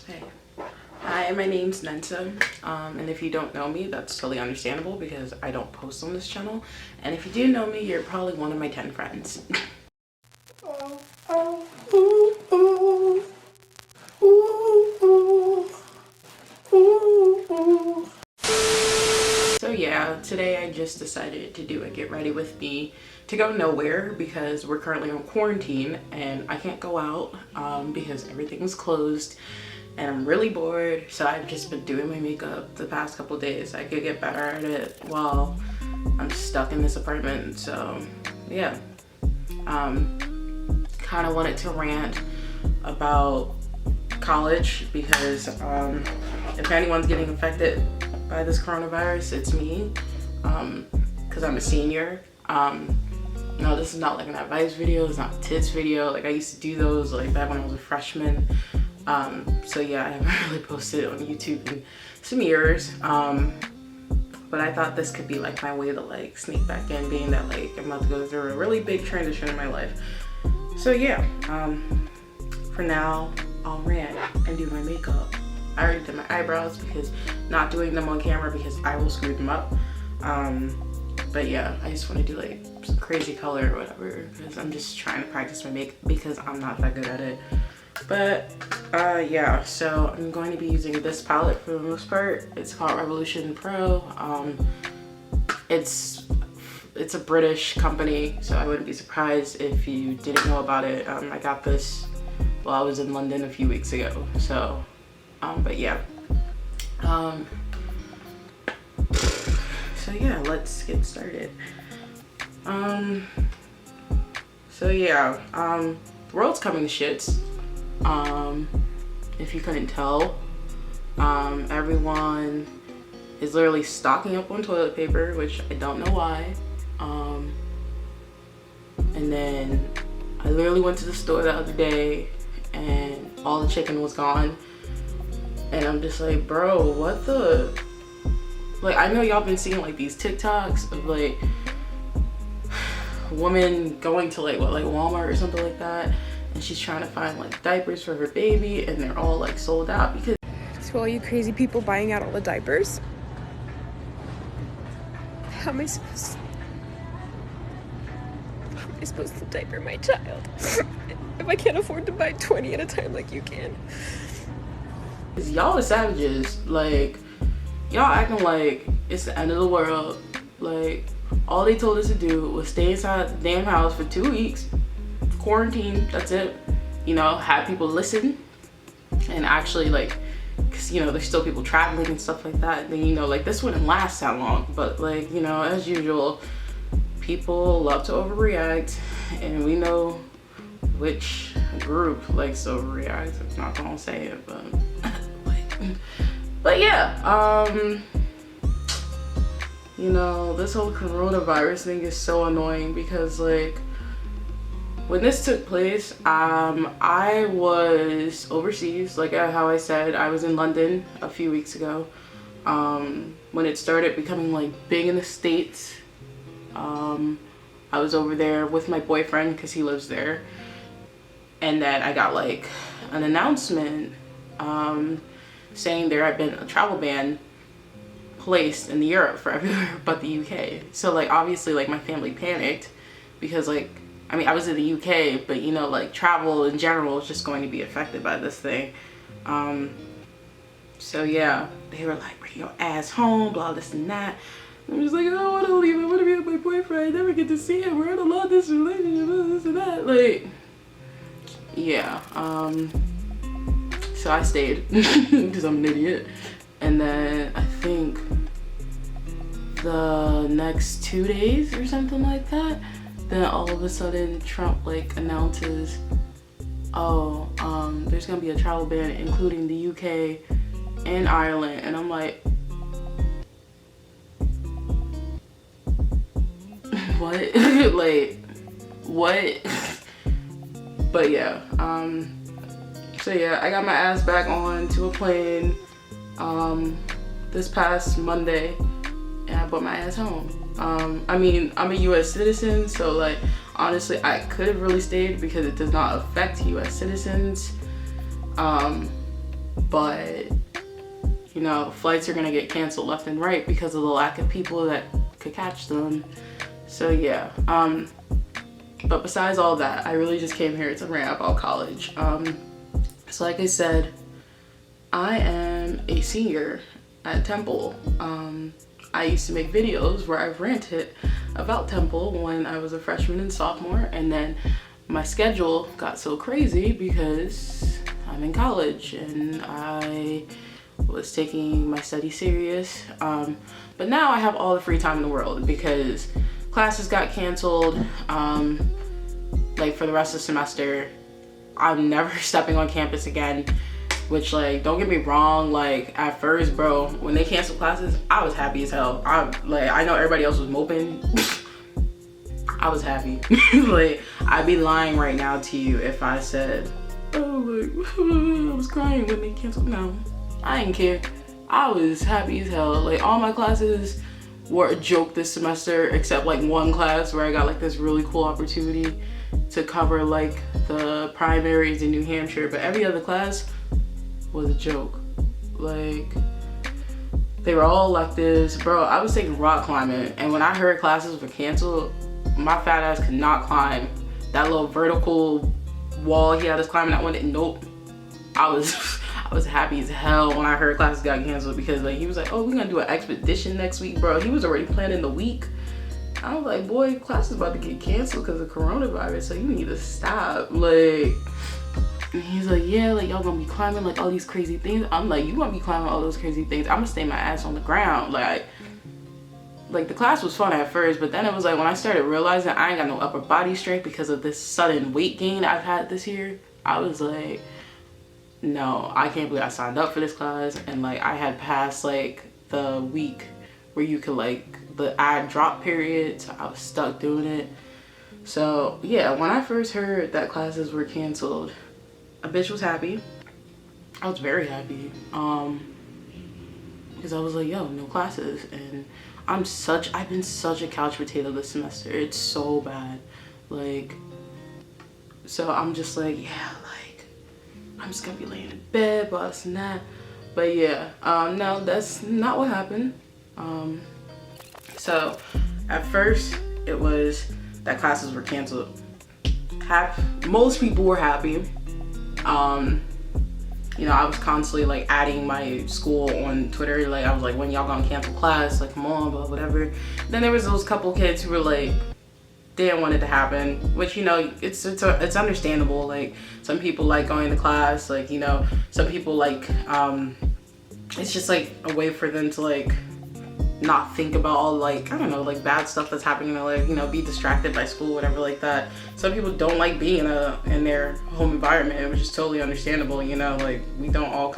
Hey. Hi, my name's Nenta, and if you don't know me, that's totally understandable because I don't post on this channel. And if you do know me, you're probably one of my 10 friends. So yeah, today I just decided to do a get ready with me to go nowhere because we're currently on quarantine and I can't go out because everything's closed. And I'm really bored, so I've just been doing my makeup the past couple days. I could get better at it while I'm stuck in this apartment. So yeah, kind of wanted to rant about college because if anyone's getting affected by this coronavirus, it's me, because I'm a senior. No, this is not like an advice video, it's not a tips video. Like I used to do those like back when I was a freshman. So yeah, I haven't really posted on YouTube in some years, but I thought this could be like my way to like sneak back in, being that like I'm about to go through a really big transition in my life. So yeah, for now I'll rant and do my makeup. I already did my eyebrows because not doing them on camera because I will screw them up. But yeah, I just want to do like some crazy color or whatever because I'm just trying to practice my makeup because I'm not that good at it. But yeah, so I'm going to be using this palette for the most part. It's called Revolution Pro. It's a British company, so I wouldn't be surprised if you didn't know about it. I got this while I was in London a few weeks ago. So but yeah, so yeah, let's get started. So yeah, the world's coming to shits. If you couldn't tell, everyone is literally stocking up on toilet paper, which I don't know why. And then I literally went to the store the other day and all the chicken was gone. And I'm just like, bro, what the? Like, I know y'all been seeing like these TikToks of like women going to like Walmart or something like that. And she's trying to find like diapers for her baby and they're all like sold out because to all you crazy people buying out all the diapers, how am I supposed to diaper my child if I can't afford to buy 20 at a time like you can? y'all are savages. Like, y'all acting like it's the end of the world. Like, all they told us to do was stay inside the damn house for 2 weeks, quarantine, that's it. You know, have people listen and actually like, because you know there's still people traveling and stuff like that. And then, you know, like this wouldn't last that long, but like, you know, as usual, people love to overreact, and we know which group likes to overreact. I'm not gonna say it, but yeah, you know, this whole coronavirus thing is so annoying because like when this took place, I was overseas. Like how I said, I was in London a few weeks ago. When it started becoming like big in the States, I was over there with my boyfriend because he lives there. And then I got like an announcement saying there had been a travel ban placed in Europe for everywhere but the UK. So like obviously like my family panicked because like, I mean, I was in the UK, but you know, like travel in general is just going to be affected by this thing. So yeah, they were like, bring your ass home, blah, this and that. I'm just like, I don't want to leave. I want to be with my boyfriend. I never get to see him. We're in a long distance relationship, this and that. Like, yeah. So I stayed because I'm an idiot. And then I think the next 2 days or something like that, then all of a sudden Trump like announces, oh, there's gonna be a travel ban including the UK and Ireland. And I'm like, what? Like, what? But yeah, so yeah, I got my ass back on to a plane this past Monday and I brought my ass home. I mean, I'm a US citizen, so like honestly I could have really stayed because it does not affect US citizens. but you know, flights are gonna get canceled left and right because of the lack of people that could catch them. So yeah, but besides all that, I really just came here to rant about college. So like I said, I am a senior at Temple. I used to make videos where I've ranted about Temple when I was a freshman and sophomore, and then my schedule got so crazy because I'm in college and I was taking my study serious. But now I have all the free time in the world because classes got canceled. Like for the rest of the semester, I'm never stepping on campus again. Which, like, don't get me wrong, like, at first, bro, when they canceled classes, I was happy as hell. I know everybody else was moping. I was happy. Like, I'd be lying right now to you if I said, oh, like, I was crying when they canceled. No, I didn't care. I was happy as hell. Like, all my classes were a joke this semester, except, like, one class where I got, like, this really cool opportunity to cover, like, the primaries in New Hampshire. But every other class was a joke. Like, they were all electives. Bro, I was taking rock climbing, and when I heard classes were canceled, my fat ass could not climb that little vertical wall he had us climbing. That one, nope. I was happy as hell when I heard classes got canceled because, like, he was like, oh, we're gonna do an expedition next week. Bro, he was already planning the week. I was like, boy, class is about to get canceled because of coronavirus, so you need to stop. Like, and he's like, yeah, like, y'all gonna be climbing, like, all these crazy things. I'm like, you gonna be climbing all those crazy things. I'm gonna stay my ass on the ground. Like, the class was fun at first, but then it was like, when I started realizing I ain't got no upper body strength because of this sudden weight gain I've had this year, I was like, no, I can't believe I signed up for this class. And, like, I had passed, like, the week where you could, like, the add drop period, so I was stuck doing it. So, yeah, when I first heard that classes were canceled, a bitch was happy. I was very happy. Because I was like, yo, no classes. And I've been such a couch potato this semester. It's so bad. Like, so I'm just like, yeah, like, I'm just gonna be laying in bed, busting that. But yeah, no, that's not what happened. So at first it was that classes were canceled. Most people were happy. You know, I was constantly, like, adding my school on Twitter. Like, I was like, when y'all gonna cancel class? Like, come on, blah, whatever. Then there was those couple kids who were like, they didn't want it to happen, which, you know, it's understandable. Like, some people like going to class. Like, you know, some people like, it's just like a way for them to, like, not think about all, like, I don't know, like, bad stuff that's happening in their life, you know, be distracted by school, whatever, like that. Some people don't like being in their home environment, which is totally understandable, you know. Like, we don't all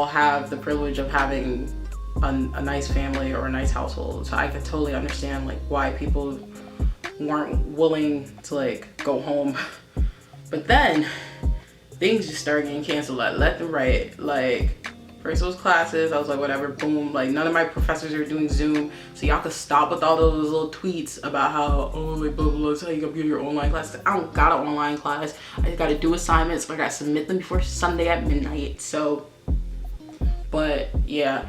have the privilege of having a nice family or a nice household. So I could totally understand, like, why people weren't willing to, like, go home. But then things just started getting canceled, like, left and right. Like, first it was classes, I was like, whatever, boom. Like, none of my professors are doing Zoom, so y'all could stop with all those little tweets about how, oh, like, blah, blah, blah, so how you gonna get your online class. I don't got an online class. I just gotta do assignments, but I gotta submit them before Sunday at midnight. So, but yeah,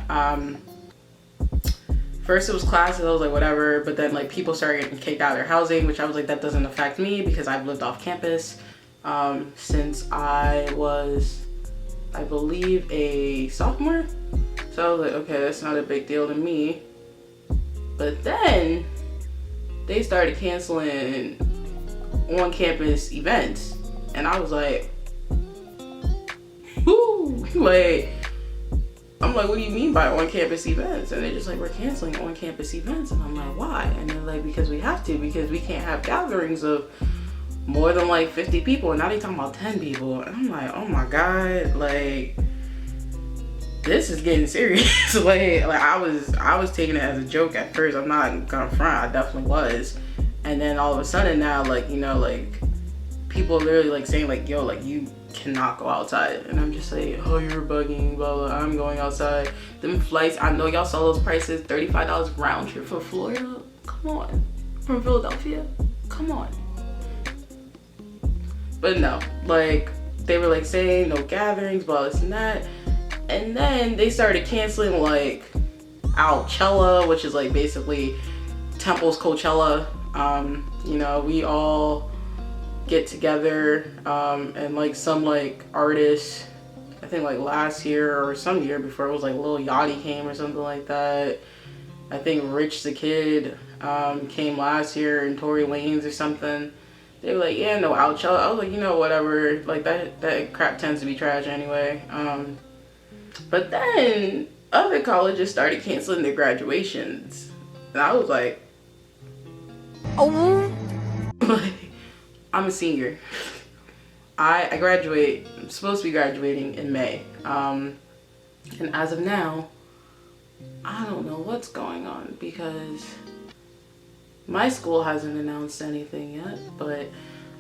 first it was classes, I was like, whatever, but then, like, people started getting kicked out of their housing, which I was like, that doesn't affect me because I've lived off campus since I was, I believe, a sophomore. So I was like, okay, that's not a big deal to me. But then they started canceling on-campus events, and I was like, whoo, like, I'm like, what do you mean by on-campus events? And they're just like, we're canceling on-campus events. And I'm like, why? And they're like, because we have to, because we can't have gatherings of more than, like, 50 people. And now they talking about 10 people. And I'm like, oh my God, like, this is getting serious. like I was taking it as a joke at first. I'm not gonna front, I definitely was. And then all of a sudden now, like, you know, like, people are literally, like, saying, like, yo, like, you cannot go outside. And I'm just like, oh, you're bugging, blah, blah, I'm going outside. Them flights, I know y'all saw those prices, $35 round trip for Florida. Come on. From Philadelphia? Come on. But no, like, they were like saying no gatherings, blah, this and that. And then they started canceling like Alchella, which is like basically Temple's Coachella. You know, we all get together, and like some like artists, I think like last year or some year before, it was like Lil Yachty came or something like that. I think Rich the Kid came last year, and Tory Lanez or something. They were like, yeah, no Alchella. I was like, you know, whatever. Like that crap tends to be trash anyway. But then other colleges started canceling their graduations, and I was like, oh, I'm a senior. I graduate. I'm supposed to be graduating in May, and as of now, I don't know what's going on because my school hasn't announced anything yet, but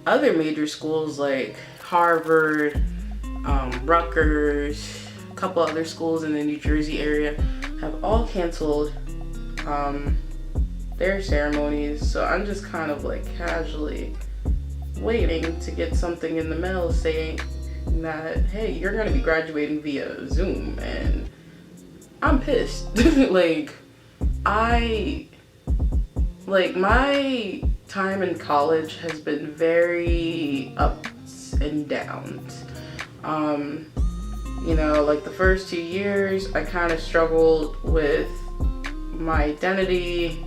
other major schools like Harvard, Rutgers, a couple other schools in the New Jersey area have all canceled their ceremonies. So I'm just kind of like casually waiting to get something in the mail saying that, hey, you're gonna be graduating via Zoom, and I'm pissed. My time in college has been very ups and downs. You know, like the first 2 years, I kind of struggled with my identity,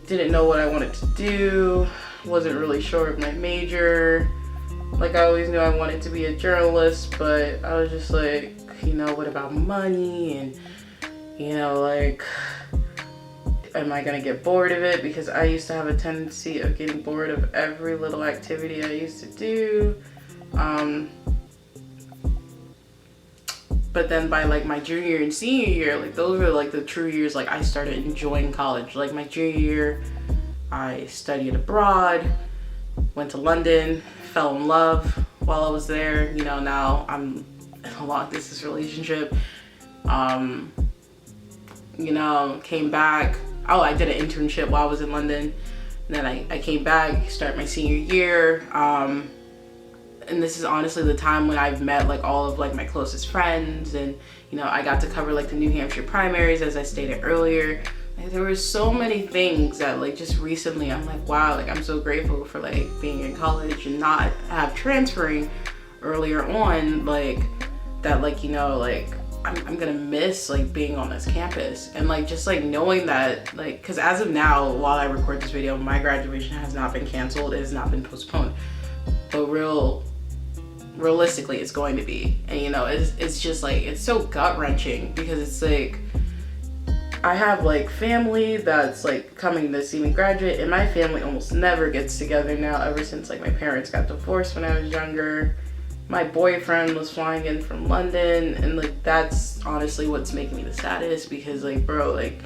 didn't know what I wanted to do, wasn't really sure of my major. Like, I always knew I wanted to be a journalist, but I was just like, you know, what about money? And, you know, like, am I gonna get bored of it? Because I used to have a tendency of getting bored of every little activity I used to do. But then by like my junior and senior year, like those were like the true years like I started enjoying college. Like my junior year, I studied abroad, went to London, fell in love while I was there. You know, now I'm in a long distance relationship. You know, came back. Oh, I did an internship while I was in London. And then I came back, started my senior year. And this is honestly the time when I've met like all of like my closest friends, and you know, I got to cover like the New Hampshire primaries, as I stated earlier. Like, there were so many things that like just recently I'm like, wow, like I'm so grateful for like being in college and not have transferring earlier on, like that, like, you know, like I'm gonna miss like being on this campus, and like just like knowing that, like, because as of now, while I record this video, my graduation has not been canceled, it has not been postponed, but realistically it's going to be. And you know, it's just like, it's so gut-wrenching because it's like I have like family that's like coming to see me graduate, and my family almost never gets together now, ever since like my parents got divorced when I was younger. My boyfriend was flying in from London, and like that's honestly what's making me the saddest, because like, bro, like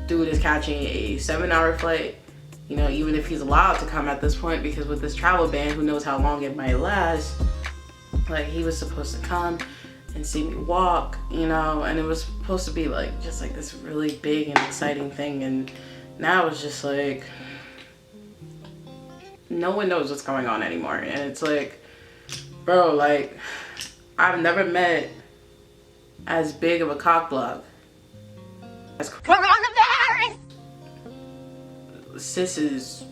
dude is catching a 7-hour flight, you know, even if he's allowed to come at this point, because with this travel ban, who knows how long it might last. Like, he was supposed to come and see me walk, you know, and it was supposed to be like just like this really big and exciting thing, and now it's just like no one knows what's going on anymore. And it's like, bro, like I've never met as big of a cock block as coronavirus. Sis is,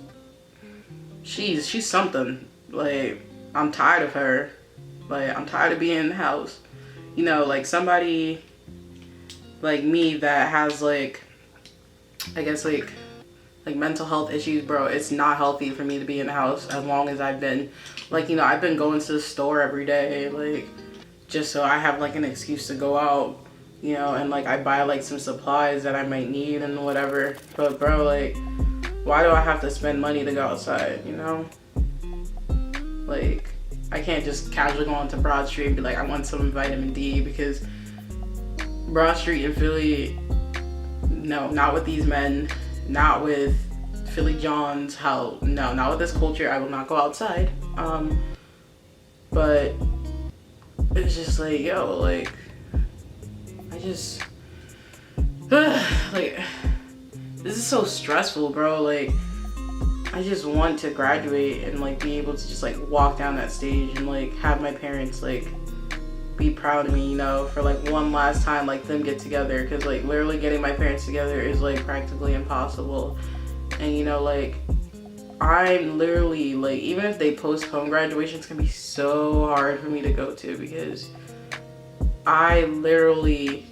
she's something. Like, I'm tired of her. Like, I'm tired of being in the house. You know, like somebody like me that has like, I guess like mental health issues, bro, it's not healthy for me to be in the house as long as I've been. Like, you know, I've been going to the store every day, like, just so I have like an excuse to go out, you know, and like I buy like some supplies that I might need and whatever. But bro, like, why do I have to spend money to go outside, you know? Like, I can't just casually go onto Broad Street and be like, I want some vitamin D, because Broad Street in Philly, no, not with these men, not with Philly Johns, no, not with this culture. I will not go outside. But it's just like, yo, like, I just, like, this is so stressful, bro. Like, I just want to graduate and like be able to just like walk down that stage and like have my parents like be proud of me, you know, for like one last time, like them get together, because like literally getting my parents together is like practically impossible. And you know, like I'm literally like, even if they postpone graduation, it's gonna be so hard for me to go to, because I literally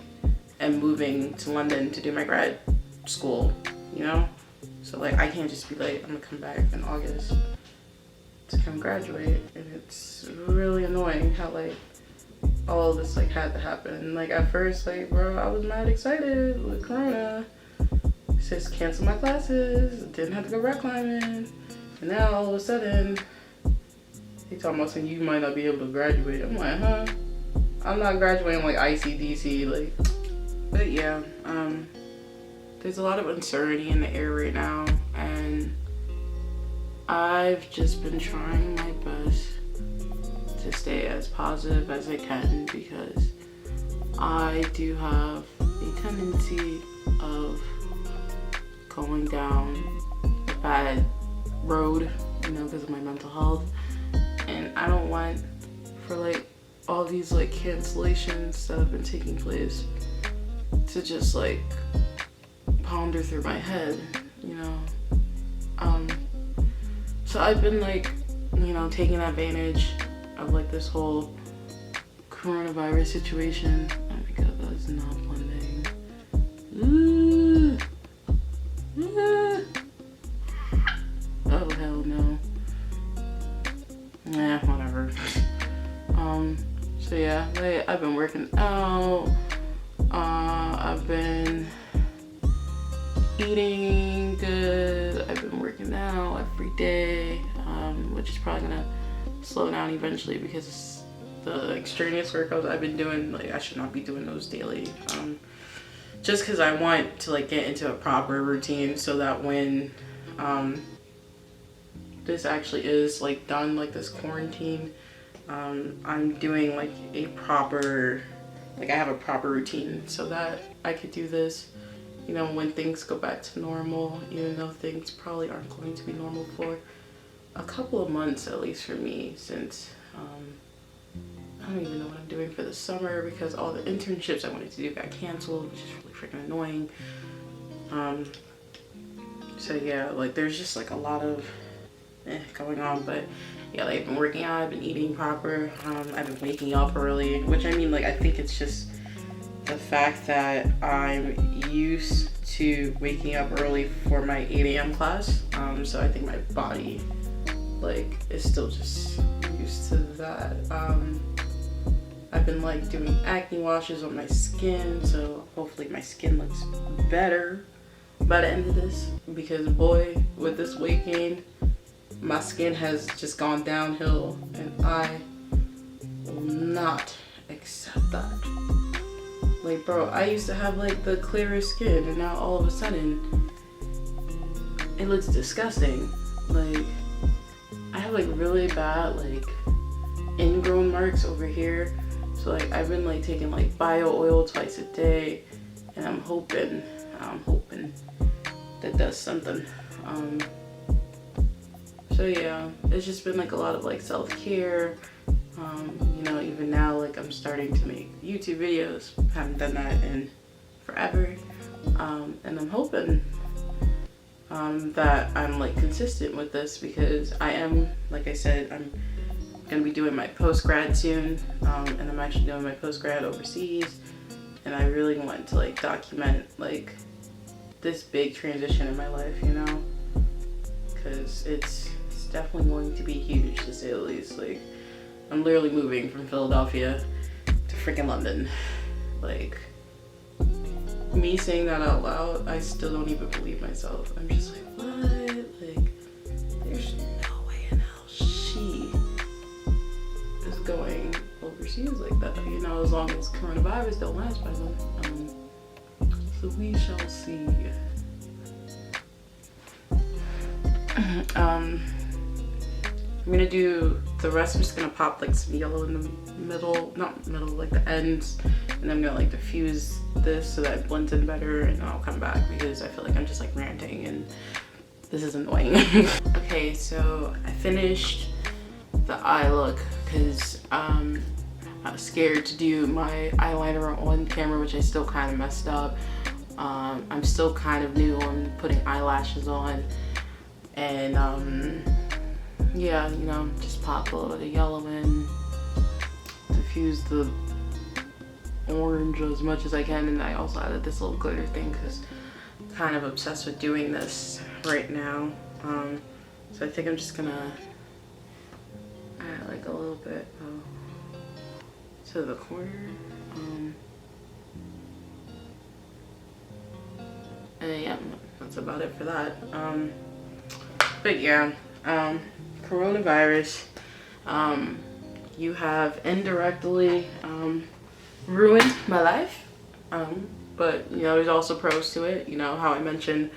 am moving to London to do my grad school, you know? So like I can't just be like, I'm gonna come back in August to come graduate. And it's really annoying how like all of this like had to happen. And like at first, like bro, I was mad excited with Corona. Just cancel my classes, didn't have to go rock climbing. And now all of a sudden they talking about saying you might not be able to graduate. I'm like, huh? I'm not graduating like ICDC, like. But yeah, there's a lot of uncertainty in the air right now, and I've just been trying my best to stay as positive as I can, because I do have a tendency of going down a bad road, you know, because of my mental health. And I don't want for like all these like cancellations that have been taking place to just like ponder through my head, you know. So I've been like, you know, taking advantage of like this whole coronavirus situation. Oh my god, that is not blending. Ooh. Oh hell no. Yeah, whatever. So yeah, like, I've been working out. I've been eating good. I've been working out every day, which is probably gonna slow down eventually, because the extraneous workouts I've been doing, like I should not be doing those daily. Just because I want to like get into a proper routine, so that when this actually is like done, like this quarantine, I'm doing like a proper, like I have a proper routine, so that I could do this, you know, when things go back to normal, even though things probably aren't going to be normal for a couple of months, at least for me, since I don't even know what I'm doing for the summer, because all the internships I wanted to do got canceled, which is really freaking annoying. So yeah, like there's just like a lot of going on. But yeah, like I've been working out, I've been eating proper, I've been waking up early, which I mean, like I think it's just the fact that I'm used to waking up early for my 8 a.m. class. So I think my body like is still just used to that. I've been like doing acne washes on my skin, so hopefully my skin looks better by the end of this, because boy, with this weight gain, my skin has just gone downhill, and I will not accept that. Like bro, I used to have like the clearest skin, and now all of a sudden it looks disgusting. Like I have like really bad like ingrown marks over here. So like I've been like taking like bio oil twice a day, and I'm hoping that does something. So yeah, it's just been like a lot of like self-care. You know, even now like I'm starting to make YouTube videos. Haven't done that in forever. And I'm hoping that I'm like consistent with this, because I am, like I said, I'm gonna be doing my post-grad soon, and I'm actually doing my post-grad overseas, and I really want to like document like this big transition in my life, you know, because it's definitely going to be huge, to say the least. Like I'm literally moving from Philadelphia to freaking London. Like me saying that out loud, I still don't even believe myself. I'm just like, what? Like there's no way in hell she is going overseas like that, you know, as long as coronavirus don't last by then. So we shall see. I'm gonna do the rest. I'm just gonna pop like some yellow in the middle, not middle, like the ends, and I'm gonna like diffuse this so that it blends in better, and then I'll come back, because I feel like I'm just like ranting and This is annoying. Okay, so I finished the eye look because I was scared to do my eyeliner on camera, which I still kind of messed up. I'm still kind of new on putting eyelashes on, and yeah, you know, just pop a little bit of yellow in, diffuse the orange as much as I can, and I also added this little glitter thing because I'm kind of obsessed with doing this right now. So I think I'm just gonna add like a little bit to the corner, and yeah, that's about it for that. But yeah, coronavirus, you have indirectly ruined my life, but you know, there's also pros to it. You know how I mentioned,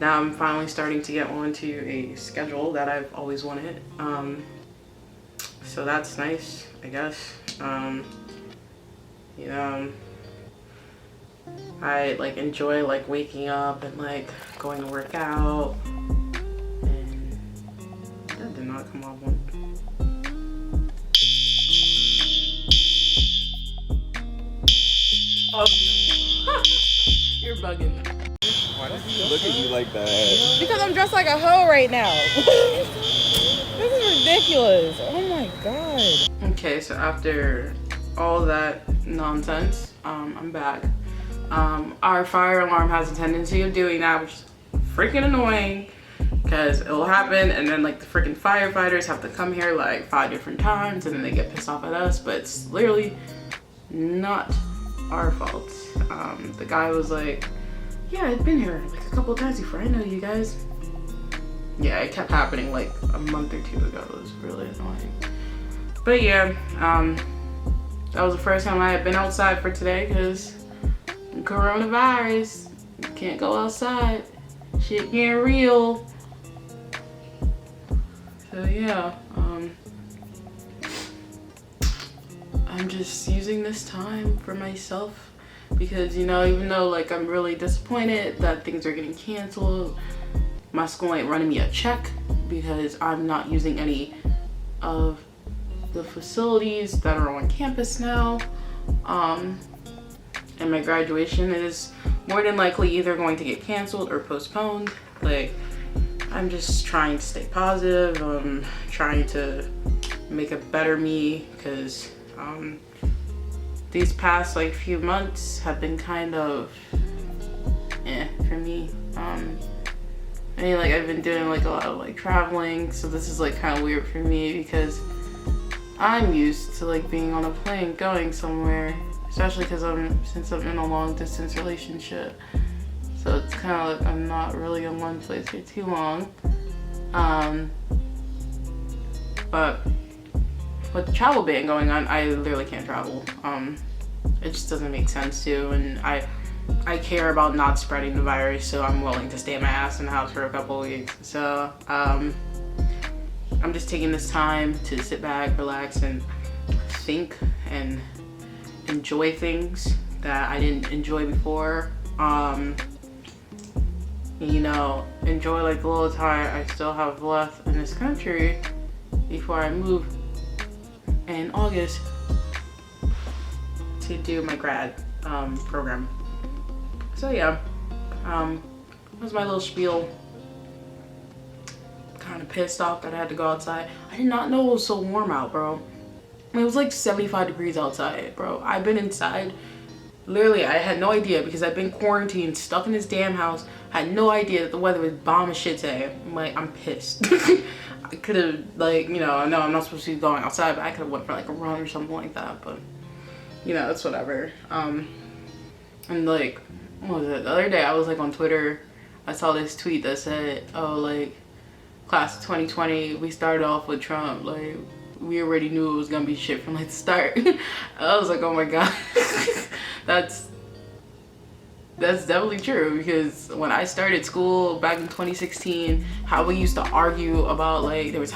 now I'm finally starting to get onto a schedule that I've always wanted, so that's nice, I guess. You know, I like enjoy like waking up and like going to work out, and that did not come off one. Oh. You're bugging. Why does he look at you like that? Because I'm dressed like a hoe right now. This is ridiculous. Oh my god. Okay, so after all that nonsense, I'm back. Our fire alarm has a tendency of doing that, which is freaking annoying, because it'll happen and then like the freaking firefighters have to come here like 5 different times and then they get pissed off at us, but it's literally not our fault. The guy was like, yeah, I've been here like a couple of times before, I know you guys. Yeah, it kept happening like a month or 2 ago. It was really annoying. But yeah, that was the first time I had been outside for today because coronavirus, can't go outside, shit getting real. So yeah, I'm just using this time for myself because, you know, even though like I'm really disappointed that things are getting canceled, my school ain't running me a check because I'm not using any of the facilities that are on campus now. And my graduation is more than likely either going to get canceled or postponed. Like, I'm just trying to stay positive. I'm trying to make a better me because these past like few months have been kind of for me. I mean, like, I've been doing like a lot of like traveling, so this is like kind of weird for me because I'm used to like being on a plane going somewhere, especially because since I'm in a long distance relationship, so it's kind of like I'm not really in one place for too long. But with the travel ban going on, I literally can't travel. It just doesn't make sense to, and I care about not spreading the virus, so I'm willing to stay my ass in the house for a couple of weeks. So I'm just taking this time to sit back, relax, and think and enjoy things that I didn't enjoy before. You know, enjoy like the little time I still have left in this country before I move in August to do my grad program. So yeah, that was my little spiel. Kind of pissed off that I had to go outside. I did not know it was so warm out, bro. It was like 75 degrees outside, bro. I've been inside. Literally, I had no idea because I've been quarantined, stuck in this damn house. I had no idea that the weather was bomb as shit today. I'm pissed. I could have, like, you know, I know I'm not supposed to be going outside, but I could have went for like a run or something like that. But, you know, it's whatever. And like, what was it? The other day I was like on Twitter. I saw this tweet that said, oh, like, class of 2020, we started off with Trump. Like, we already knew it was gonna be shit from like the start. I was like, oh my god. That's definitely true, because when I started school back in 2016, how we used to argue about, like, there was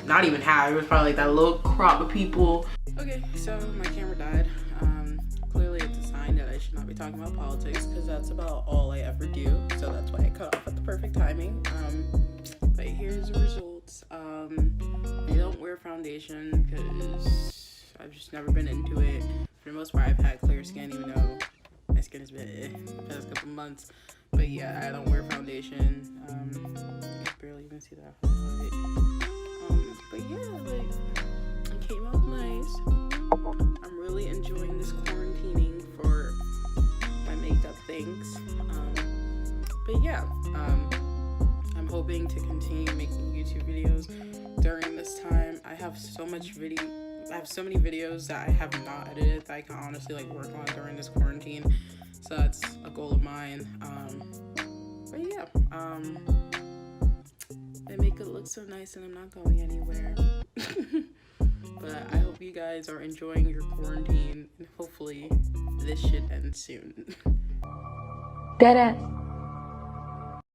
not even half, it was probably like that little crop of people. Okay, so my camera died. Clearly it's a sign that I should not be talking about politics because that's about all I ever do. So that's why I cut off at the perfect timing. But here's the results. I don't wear foundation because I've just never been into it. For the most part, I've had clear skin, even though my skin has been the past couple months. But yeah, I don't wear foundation. I can barely even see that highlight. But yeah, like, it came out nice. I'm really enjoying this quarantining for my makeup things. But yeah, I'm hoping to continue making YouTube videos during this time. I have so many videos that I have not edited that I can honestly like work on during this quarantine. So that's a goal of mine. But yeah, they make it look so nice and I'm not going anywhere. But I hope you guys are enjoying your quarantine and hopefully this should end soon. Deadass.